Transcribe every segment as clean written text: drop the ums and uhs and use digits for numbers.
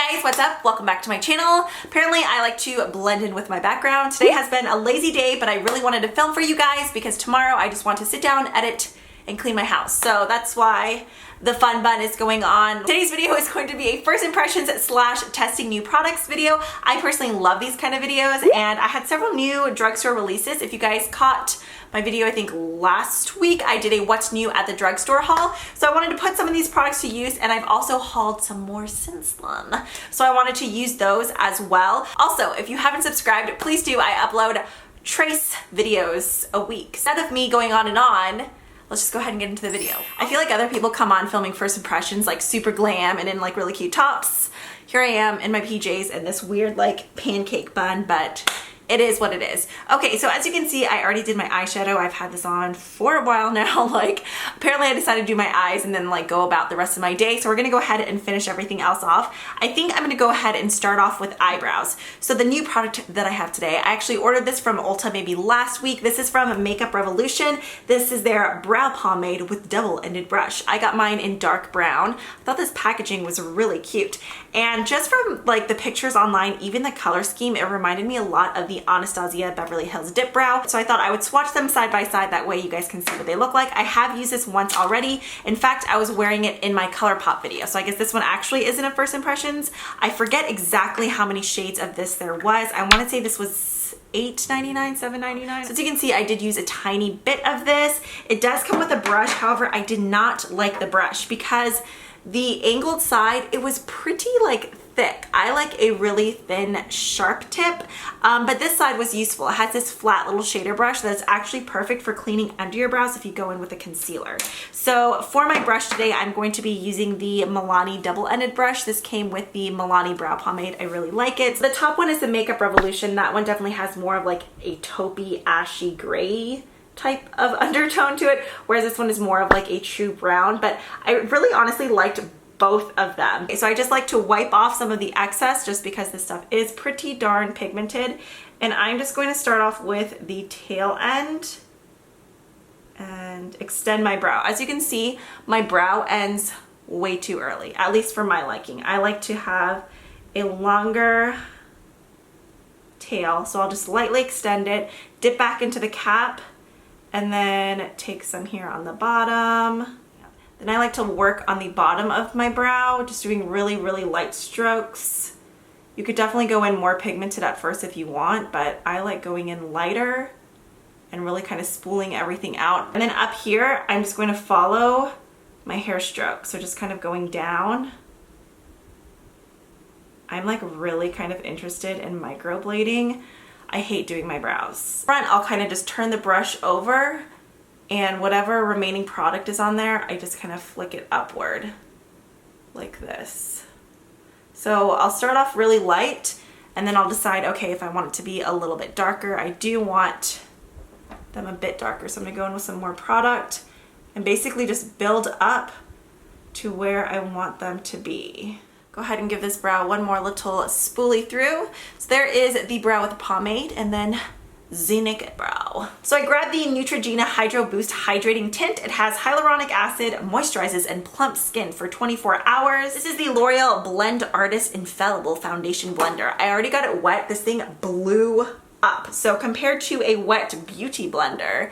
guys, what's up? Welcome back to my channel. Apparently I like to blend in with my background. Today has been a lazy day, but I really wanted to film for you guys because tomorrow I just want to sit down, edit, and clean my house. So that's why the fun bun is going on. Today's video is going to be a first impressions / testing new products video. I personally love these kind of videos, and I had several new drugstore releases. If you guys caught my video, I think last week, I did a what's new at the drugstore haul. So I wanted to put some of these products to use, and I've also hauled some more since then. So I wanted to use those as well. Also, if you haven't subscribed, please do. I upload trace videos a week. Instead of me going on and on, let's just go ahead and get into the video. I feel like other people come on filming first impressions like super glam and in like really cute tops. Here I am in my PJs and this weird like pancake bun, but it is what it is. Okay, so as you can see, I already did my eyeshadow. I've had this on for a while now. Like, apparently I decided to do my eyes and then like go about the rest of my day. So we're gonna go ahead and finish everything else off. I think I'm gonna go ahead and start off with eyebrows. So the new product that I have today, I actually ordered this from Ulta maybe last week. This is from Makeup Revolution. This is their brow pomade with double-ended brush. I got mine in dark brown. I thought this packaging was really cute. And just from like the pictures online, even the color scheme, it reminded me a lot of the Anastasia Beverly Hills Dip Brow. So I thought I would swatch them side by side, that way you guys can see what they look like. I have used this once already. In fact, I was wearing it in my ColourPop video. So I guess this one actually isn't a first impressions. I forget exactly how many shades of this there was. I want to say this was $8.99, $7.99. So as you can see, I did use a tiny bit of this. It does come with a brush. However, I did not like the brush because the angled side, it was pretty like thick. I like a really thin, sharp tip, but this side was useful. It has this flat little shader brush that's actually perfect for cleaning under your brows if you go in with a concealer. So for my brush today, I'm going to be using the Milani double-ended brush. This came with the Milani brow pomade. I really like it. So the top one is the Makeup Revolution. That one definitely has more of like a taupey, ashy gray type of undertone to it, whereas this one is more of like a true brown, but I really honestly liked both of them. Okay, so I just like to wipe off some of the excess just because this stuff is pretty darn pigmented, and I'm just going to start off with the tail end and extend my brow. As you can see, my brow ends way too early, at least for my liking. I like to have a longer tail, so I'll just lightly extend it, dip back into the cap, and then take some here on the bottom. Then I like to work on the bottom of my brow, just doing really, really light strokes. You could definitely go in more pigmented at first if you want, but I like going in lighter and really kind of spooling everything out. And then up here, I'm just going to follow my hair stroke. So just kind of going down. I'm like really kind of interested in microblading. I hate doing my brows. Front, I'll kind of just turn the brush over, and whatever remaining product is on there, I just kind of flick it upward like this. So I'll start off really light, and then I'll decide, okay, if I want it to be a little bit darker. I do want them a bit darker, so I'm gonna go in with some more product and basically just build up to where I want them to be. Go ahead and give this brow one more little spoolie through. So there is the brow with the pomade, and then Zenith brow. So I grabbed the Neutrogena Hydra Boost Hydrating Tint. It has hyaluronic acid, moisturizes, and plumps skin for 24 hours. This is the L'Oreal Blend Artist Infallible Foundation Blender. I already got it wet. This thing blew up. So compared to a wet beauty blender,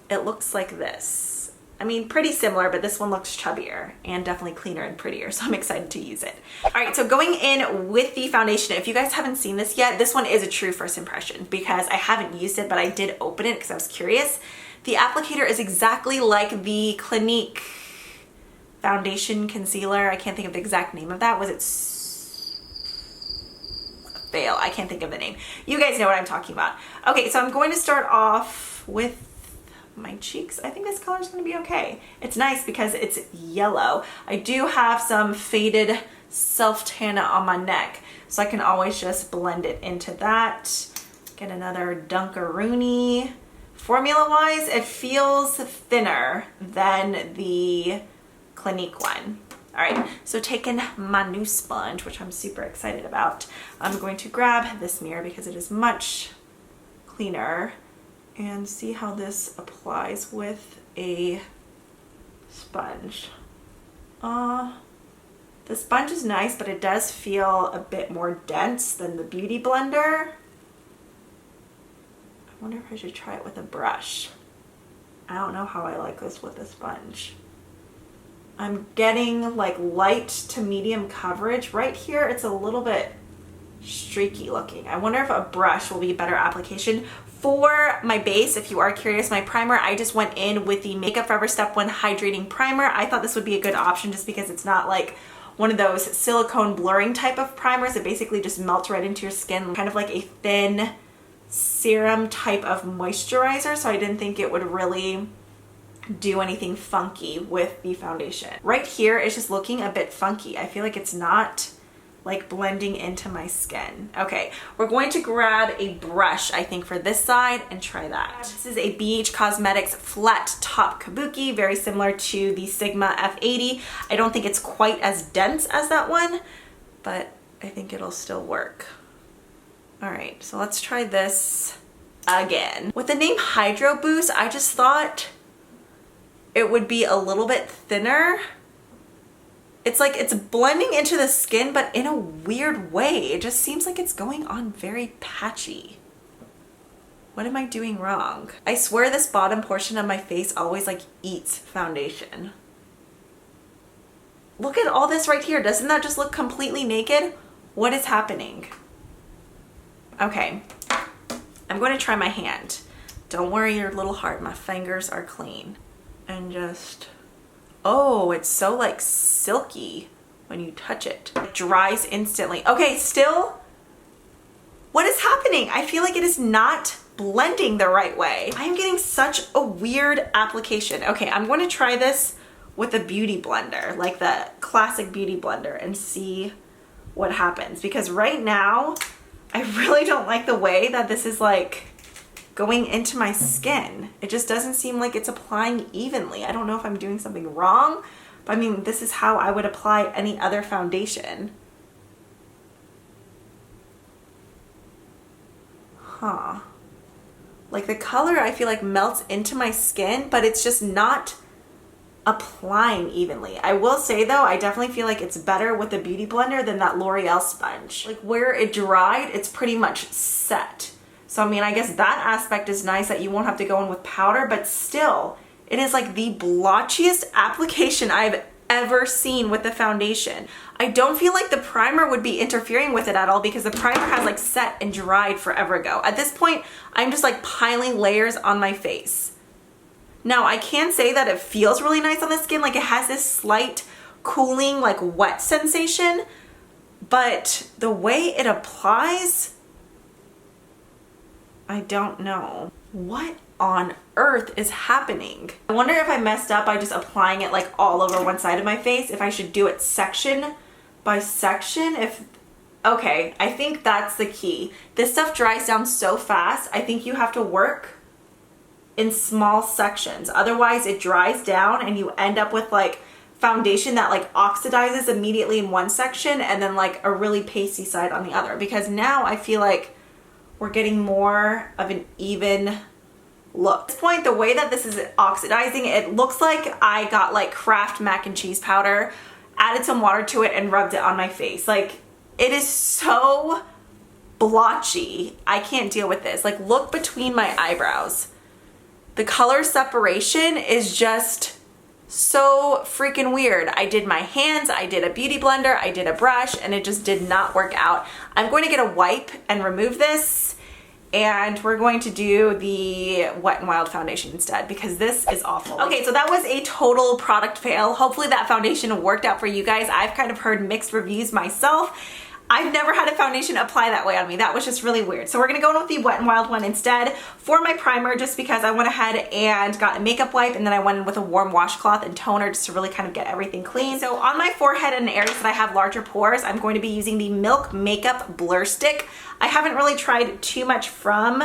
it looks like this. I mean, pretty similar, but this one looks chubbier and definitely cleaner and prettier, so I'm excited to use it. All right, so going in with the foundation, if you guys haven't seen this yet, this one is a true first impression because I haven't used it, but I did open it because I was curious. The applicator is exactly like the Clinique foundation concealer. I can't think of the exact name of that. Was it Fail? I can't think of the name. You guys know what I'm talking about. Okay, so I'm going to start off with my cheeks. I think this color is going to be okay. It's nice because it's yellow. I do have some faded self-tanner on my neck, so I can always just blend it into that. Get another Dunkaroony. Formula-wise, it feels thinner than the Clinique one. All right, so taking my new sponge, which I'm super excited about, I'm going to grab this mirror because it is much cleaner, and see how this applies with a sponge. The sponge is nice, but it does feel a bit more dense than the Beauty Blender. I wonder if I should try it with a brush. I don't know how I like this with a sponge. I'm getting like light to medium coverage. Right here, it's a little bit streaky looking. I wonder if a brush will be a better application. For my base, if you are curious, my primer, I just went in with the Makeup Forever Step 1 Hydrating Primer. I thought this would be a good option just because it's not like one of those silicone blurring type of primers. It basically just melts right into your skin, kind of like a thin serum type of moisturizer. So I didn't think it would really do anything funky with the foundation. Right here is just looking a bit funky. I feel like it's not like blending into my skin. Okay, we're going to grab a brush, I think, for this side and try that. This is a BH Cosmetics flat top kabuki, very similar to the Sigma F80. I don't think it's quite as dense as that one, but I think it'll still work. All right, so let's try this again. With the name Hydra Boost, I just thought it would be a little bit thinner. It's like it's blending into the skin, but in a weird way. It just seems like it's going on very patchy. What am I doing wrong? I swear this bottom portion of my face always like eats foundation. Look at all this right here. Doesn't that just look completely naked? What is happening? Okay, I'm going to try my hand. Don't worry your little heart, my fingers are clean. And just, oh, it's so like silky when you touch it. It dries instantly. Okay, still, what is happening? I feel like it is not blending the right way. I am getting such a weird application. Okay, I'm going to try this with a beauty blender, like the classic beauty blender, and see what happens. Because right now, I really don't like the way that this is like going into my skin. It just doesn't seem like it's applying evenly. I don't know if I'm doing something wrong, but I mean, this is how I would apply any other foundation. Huh. Like the color I feel like melts into my skin, but it's just not applying evenly. I will say though, I definitely feel like it's better with the beauty blender than that L'Oreal sponge. Like where it dried, it's pretty much set. So I mean, I guess that aspect is nice that you won't have to go in with powder, but still, it is like the blotchiest application I've ever seen with the foundation. I don't feel like the primer would be interfering with it at all because the primer has like set and dried forever ago. At this point, I'm just like piling layers on my face. Now, I can say that it feels really nice on the skin. Like it has this slight cooling, like wet sensation, but the way it applies, I don't know. What on earth is happening? I wonder if I messed up by just applying it like all over one side of my face, if I should do it section by section. Okay, I think that's the key. This stuff dries down so fast. I think you have to work in small sections. Otherwise it dries down and you end up with like foundation that like oxidizes immediately in one section and then like a really pasty side on the other. Because now I feel like we're getting more of an even look. At this point, the way that this is oxidizing, it looks like I got like Kraft mac and cheese powder, added some water to it and rubbed it on my face. Like it is so blotchy. I can't deal with this. Like look between my eyebrows. The color separation is just so freaking weird. I did my hands, I did a beauty blender, I did a brush, and it just did not work out. I'm going to get a wipe and remove this, and we're going to do the Wet n Wild foundation instead because this is awful. Okay, so that was a total product fail. Hopefully that foundation worked out for you guys. I've kind of heard mixed reviews myself. I've never had a foundation apply that way on me. That was just really weird. So we're gonna go in with the Wet n Wild one instead for my primer, just because I went ahead and got a makeup wipe and then I went in with a warm washcloth and toner just to really kind of get everything clean. So on my forehead and areas that I have larger pores, I'm going to be using the Milk Makeup Blur Stick. I haven't really tried too much from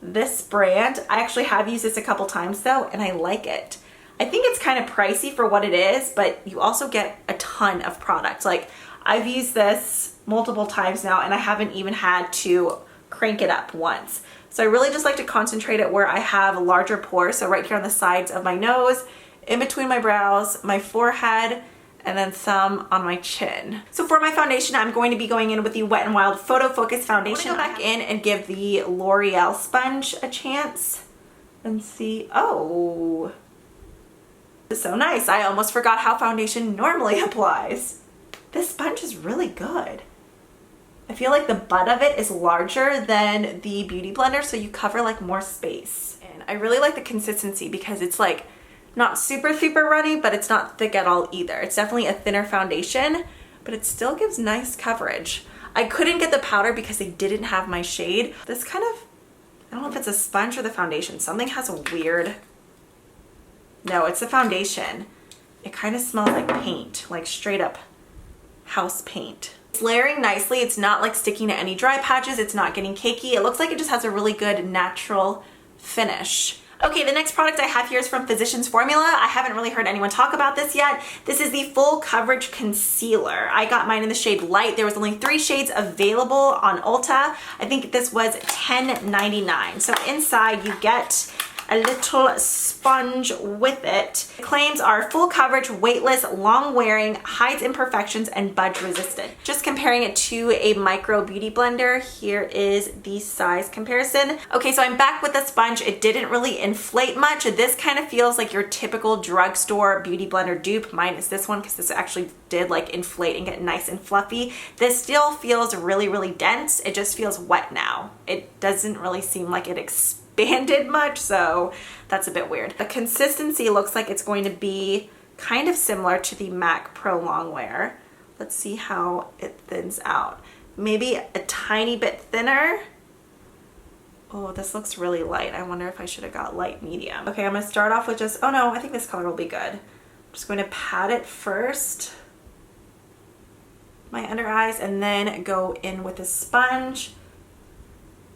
this brand. I actually have used this a couple times though, and I like it. I think it's kind of pricey for what it is, but you also get a ton of product. Like I've used this multiple times now and I haven't even had to crank it up once. So I really just like to concentrate it where I have larger pores. So right here on the sides of my nose, in between my brows, my forehead, and then some on my chin. So for my foundation, I'm going to be going in with the Wet n Wild Photo Focus Foundation. I'm gonna go back in and give the L'Oreal sponge a chance and see, oh, this is so nice. I almost forgot how foundation normally applies. This sponge is really good. I feel like the butt of it is larger than the Beauty Blender, so you cover like more space. And I really like the consistency because it's like not super runny, but it's not thick at all either. It's definitely a thinner foundation, but it still gives nice coverage. I couldn't get the powder because they didn't have my shade. This kind of, I don't know if it's a sponge or the foundation. Something has a weird, no, it's the foundation. It kind of smells like paint, like straight up house paint. It's layering nicely. It's not like sticking to any dry patches. It's not getting cakey. It looks like it just has a really good natural finish. Okay, the next product I have here is from Physicians Formula. I haven't really heard anyone talk about this yet. This is the Full Coverage Concealer. I got mine in the shade Light. There was only 3 shades available on Ulta. I think this was $10.99. So inside you get a little sponge with it. The claims are full coverage, weightless, long wearing, hides imperfections, and budge resistant. Just comparing it to a micro beauty blender, here is the size comparison. Okay, so I'm back with the sponge. It didn't really inflate much. This kind of feels like your typical drugstore beauty blender dupe, minus this one because this actually did like inflate and get nice and fluffy. This still feels really dense. It just feels wet now. It doesn't really seem like it expanded much, so that's a bit weird. The consistency looks like it's going to be kind of similar to the MAC Pro Longwear. Let's see how it thins out. Maybe a tiny bit thinner. Oh, this looks really light. I wonder if I should have got light medium. Okay, I'm gonna start off with just, oh no, I think this color will be good. I'm just going to pat it first, my under eyes, and then go in with a sponge.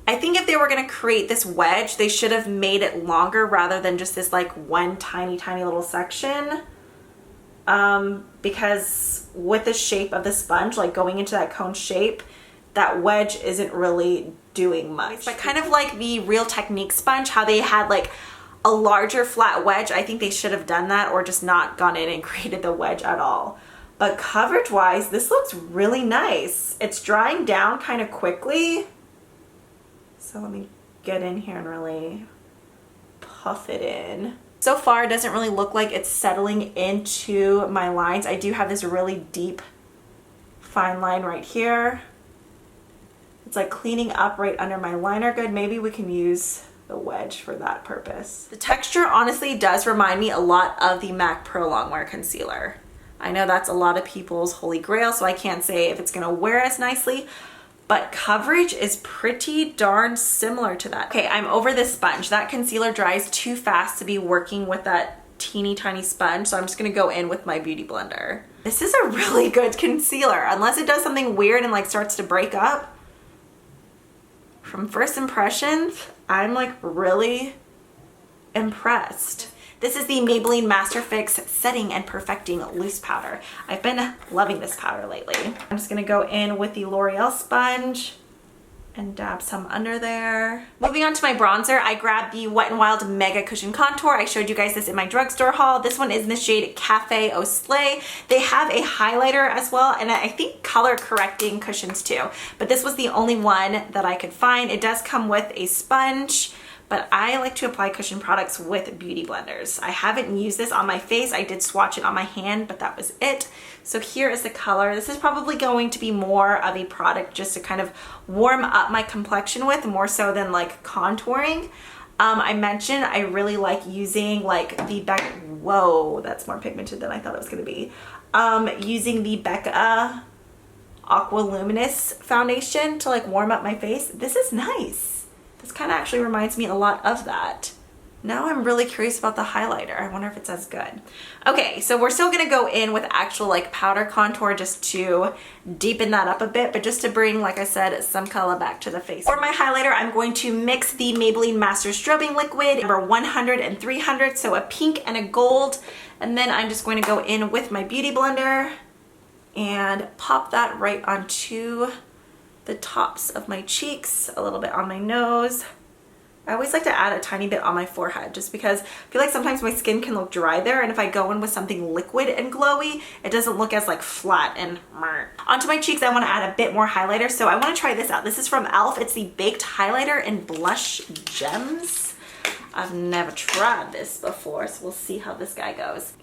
I think if they were gonna create this wedge, they should have made it longer rather than just this like one tiny little section. Because with the shape of the sponge, like going into that cone shape, that wedge isn't really doing much. But kind of like the Real Technique sponge, how they had like a larger flat wedge. I think they should have done that or just not gone in and created the wedge at all. But coverage wise, this looks really nice. It's drying down kind of quickly. So let me get in here and really puff it in. So far, it doesn't really look like it's settling into my lines. I do have this really deep, fine line right here. It's like cleaning up right under my liner good. Maybe we can use the wedge for that purpose. The texture honestly does remind me a lot of the MAC Pro Longwear Concealer. I know that's a lot of people's holy grail, so I can't say if it's gonna wear as nicely, but coverage is pretty darn similar to that. Okay, I'm over this sponge. That concealer dries too fast to be working with that teeny tiny sponge, so I'm just gonna go in with my Beauty Blender. This is a really good concealer, unless it does something weird and like starts to break up. From first impressions, I'm like really impressed. This is the Maybelline Master Fix Setting and Perfecting Loose Powder. I've been loving this powder lately. I'm just gonna go in with the L'Oreal sponge and dab some under there. Moving on to my bronzer, I grabbed the Wet n Wild Mega Cushion Contour. I showed you guys this in my drugstore haul. This one is in the shade Cafe Au Slay. They have a highlighter as well, and I think color correcting cushions too. But this was the only one that I could find. It does come with a sponge, but I like to apply cushion products with beauty blenders. I haven't used this on my face. I did swatch it on my hand, but that was it. So here is the color. This is probably going to be more of a product just to kind of warm up my complexion with, more so than like contouring. I mentioned I really like using like the whoa, that's more pigmented than I thought it was gonna be. Using the Becca Aqua Luminous foundation to like warm up my face. This is nice. This kind of actually reminds me a lot of that. Now I'm really curious about the highlighter. I wonder if it's as good. Okay, so we're still gonna go in with actual like powder contour just to deepen that up a bit, but just to bring, like I said, some color back to the face. For my highlighter, I'm going to mix the Maybelline Master Strobing Liquid, number 100 and 300, so a pink and a gold. And then I'm just going to go in with my Beauty Blender and pop that right onto the tops of my cheeks, a little bit on my nose, I always like to add a tiny bit on my forehead just because I feel like sometimes my skin can look dry there, and if I go in with something liquid and glowy, it doesn't look as like flat and onto my cheeks. I want to add a bit more highlighter, so I want to try this out. This is from e.l.f. It's the Baked Highlighter in Blush Gems. I've never tried this before, so we'll see how this guy goes.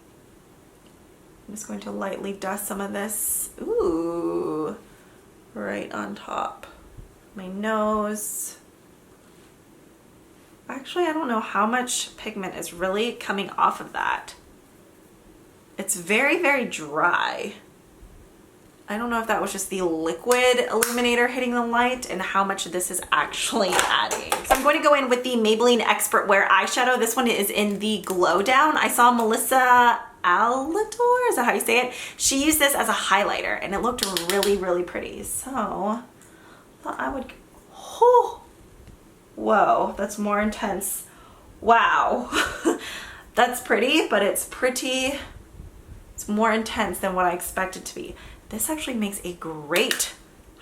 I'm just going to lightly dust some of this, ooh, right on top. My nose. Actually, I don't know how much pigment is really coming off of that. It's very, very dry. I don't know if that was just the liquid illuminator hitting the light and how much this is actually adding. So I'm going to go in with the Maybelline Expert Wear eyeshadow. This one is in the Glow Down. I saw Melissa Alador, is that how you say it? She used this as a highlighter and it looked really, really pretty. So I thought I would, oh, whoa, that's more intense. Wow. That's pretty, but it's more intense than what I expected to be. This actually makes a great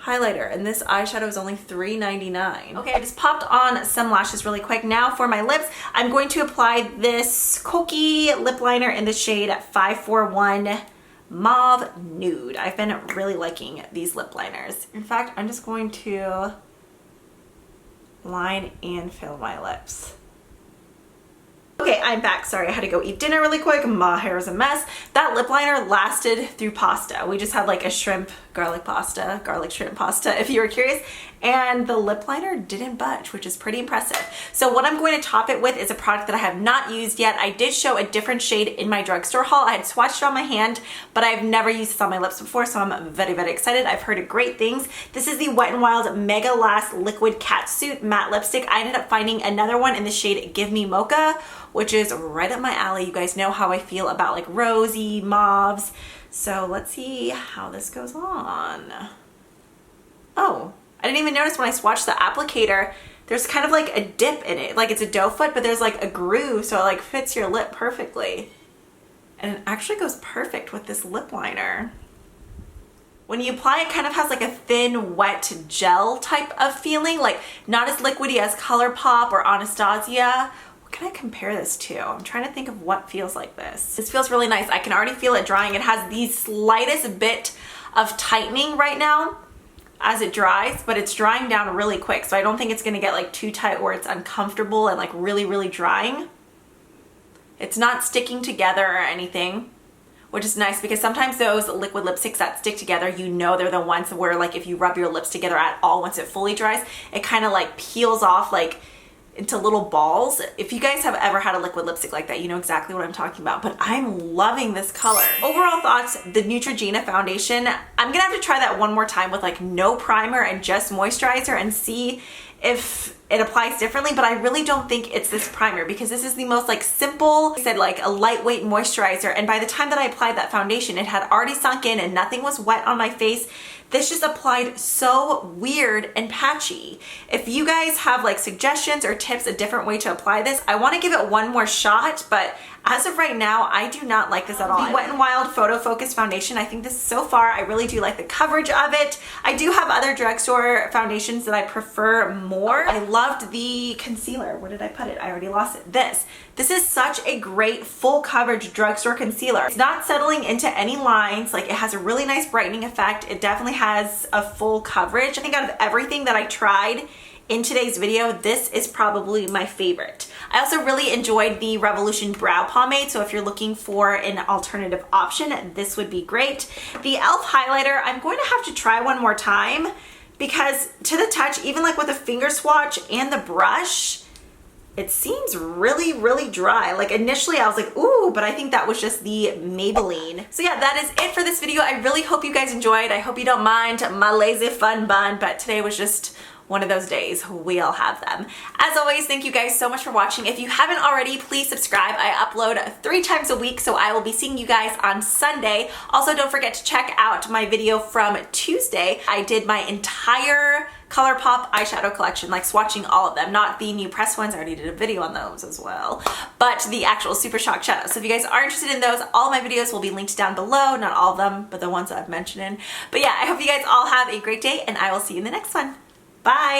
highlighter, and this eyeshadow is only $3.99. Okay, I just popped on some lashes really quick. Now for my lips, I'm going to apply this Koki lip liner in the shade 541 Mauve Nude. I've been really liking these lip liners. In fact, I'm just going to line and fill my lips. Okay, I'm back. Sorry, I had to go eat dinner really quick. My hair is a mess. That lip liner lasted through pasta. We just had like a shrimp garlic shrimp pasta, if you were curious. And the lip liner didn't budge, which is pretty impressive. So what I'm going to top it with is a product that I have not used yet. I did show a different shade in my drugstore haul. I had swatched it on my hand, but I've never used this on my lips before, so I'm very, very excited. I've heard great things. This is the Wet n Wild Mega Last Liquid Catsuit Matte Lipstick. I ended up finding another one in the shade Give Me Mocha, which is right up my alley. You guys know how I feel about like rosy mauves. So let's see how this goes on. Oh, I didn't even notice when I swatched the applicator, there's kind of like a dip in it. Like it's a doe foot, but there's like a groove, so it like fits your lip perfectly. And it actually goes perfect with this lip liner. When you apply it, kind of has like a thin, wet gel type of feeling, like not as liquidy as ColourPop or Anastasia. What can I compare this to? I'm trying to think of what feels like this. This feels really nice. I can already feel it drying. It has the slightest bit of tightening right now as it dries, but it's drying down really quick. So I don't think it's gonna get like too tight where it's uncomfortable and like really, really drying. It's not sticking together or anything, which is nice because sometimes those liquid lipsticks that stick together, you know they're the ones where like if you rub your lips together at all once it fully dries, it kind of like peels off like into little balls. If you guys have ever had a liquid lipstick like that, you know exactly what I'm talking about, but I'm loving this color. Overall thoughts, the Neutrogena Foundation, I'm gonna have to try that one more time with like no primer and just moisturizer and see if it applies differently, but I really don't think it's this primer because this is the most like simple, I said like a lightweight moisturizer, and by the time that I applied that foundation, it had already sunk in and nothing was wet on my face. This just applied so weird and patchy. If you guys have like suggestions or tips, a different way to apply this, I want to give it one more shot, but as of right now, I do not like this at all. The Wet n Wild Photo Focus Foundation, I think this so far, I really do like the coverage of it. I do have other drugstore foundations that I prefer more. I loved the concealer. Where did I put it? I already lost it. This is such a great full coverage drugstore concealer. It's not settling into any lines. Like it has a really nice brightening effect. It definitely has a full coverage. I think out of everything that I tried in today's video, this is probably my favorite. I also really enjoyed the Revolution Brow Pomade, so if you're looking for an alternative option, this would be great. The e.l.f. highlighter, I'm going to have to try one more time because to the touch, even like with a finger swatch and the brush, it seems really, really dry. Like initially I was like, ooh, but I think that was just the Maybelline. So yeah, that is it for this video. I really hope you guys enjoyed. I hope you don't mind my lazy fun bun, but today was just one of those days. We all have them. As always, thank you guys so much for watching. If you haven't already, please subscribe. I upload 3 times a week, so I will be seeing you guys on Sunday. Also, don't forget to check out my video from Tuesday. I did my entire ColourPop eyeshadow collection, like swatching all of them, not the new press ones. I already did a video on those as well, but the actual Super Shock shadows. So if you guys are interested in those, all of my videos will be linked down below. Not all of them, but the ones that I've mentioned in. But yeah, I hope you guys all have a great day, and I will see you in the next one. Bye!